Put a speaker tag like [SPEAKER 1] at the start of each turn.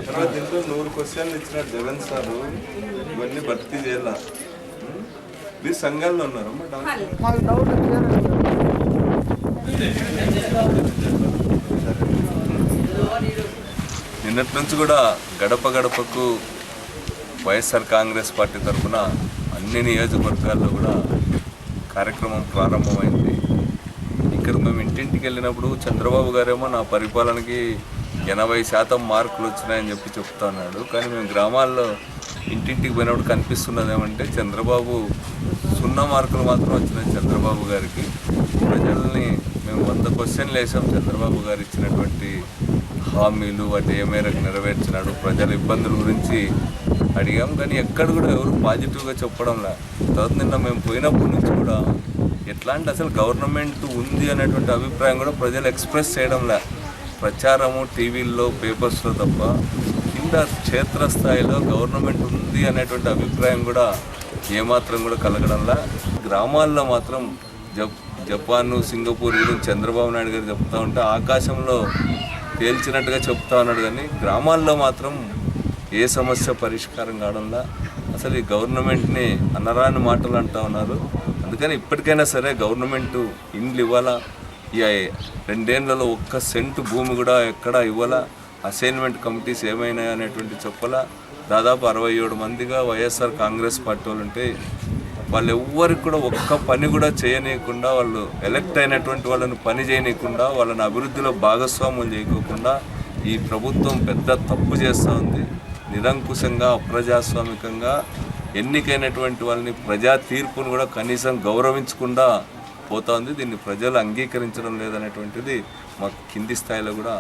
[SPEAKER 1] తర్వాత దీంట్లో 100 క్వశ్చన్లు ఇచ్చినారు జగన్ సార్, ఇవన్నీ భర్తీ చేయాల. మీరు సంఘాల్లో ఉన్నారమ్మా?
[SPEAKER 2] మాకు డౌట్
[SPEAKER 1] నిన్నటి నుంచి కూడా గడప గడపకు వైఎస్ఆర్ కాంగ్రెస్ పార్టీ తరఫున అన్ని నియోజకవర్గాల్లో కూడా కార్యక్రమం ప్రారంభమైంది. ఇక్కడ మేము ఇంటింటికి వెళ్ళినప్పుడు చంద్రబాబు గారేమో నా పరిపాలనకి 80% మార్కులు వచ్చినాయని చెప్తా ఉన్నాడు. కానీ మేము గ్రామాల్లో ఇంటింటికి పోయినప్పుడు కనిపిస్తున్నది ఏమంటే చంద్రబాబు 0 మార్కులు మాత్రం వచ్చినాయి చంద్రబాబు గారికి. ప్రజల్ని మేము 100 క్వశ్చన్లు వేసాం. చంద్రబాబు గారు ఇచ్చినటువంటి హామీలు వాటి ఏ మేరకు నెరవేర్చినాడు, ప్రజల ఇబ్బందుల గురించి అడిగాం. కానీ ఎక్కడ కూడా ఎవరు పాజిటివ్గా చెప్పడంలా. తర్వాత నిన్న మేము పోయినప్పటి నుంచి కూడా ఎట్లాంటి అసలు గవర్నమెంట్ ఉంది అనేటువంటి అభిప్రాయం కూడా ప్రజలు ఎక్స్ప్రెస్ చేయడంలా. ప్రచారము టీవీల్లో పేపర్స్లో తప్ప కింద క్షేత్రస్థాయిలో గవర్నమెంట్ ఉంది అనేటువంటి అభిప్రాయం కూడా ఏమాత్రం కూడా కలగడంలా. గ్రామాల్లో మాత్రం జపాన్ సింగపూర్ గురించి చంద్రబాబు నాయుడు గారు చెప్తా ఉంటే ఆకాశంలో తేల్చినట్టుగా చెప్తా ఉన్నాడు. కానీ గ్రామాల్లో మాత్రం ఏ సమస్య పరిష్కారం కావడంలా. అసలు ఈ గవర్నమెంట్ని అనరాని మాటలు అంటూ ఉన్నారు. అందుకని ఇప్పటికైనా సరే గవర్నమెంట్ ఇండ్లు ఇవ్వాలా, ఈ 2 ఏళ్లలో 1 సెంటు భూమి కూడా ఎక్కడా ఇవ్వాలా, అసైన్మెంట్ కమిటీస్ ఏమైనా అనేటువంటి చెప్పాలా. దాదాపు 67 మందిగా వైఎస్ఆర్ కాంగ్రెస్ పార్టీ వాళ్ళు ఉంటే వాళ్ళు ఎవ్వరికి కూడా ఒక్క పని కూడా చేయనీయకుండా, వాళ్ళు ఎలక్ట్ అయినటువంటి వాళ్ళని పని చేయనీయకుండా, వాళ్ళని అభివృద్ధిలో భాగస్వాములు చేయకోకుండా ఈ ప్రభుత్వం పెద్ద తప్పు చేస్తూ ఉంది. నిరంకుశంగా అప్రజాస్వామికంగా ఎన్నికైనటువంటి వాళ్ళని ప్రజా తీర్పును కూడా కనీసం గౌరవించకుండా పోతా ఉంది. దీన్ని ప్రజలు అంగీకరించడం లేదనేటువంటిది మాకు కింది స్థాయిలో కూడా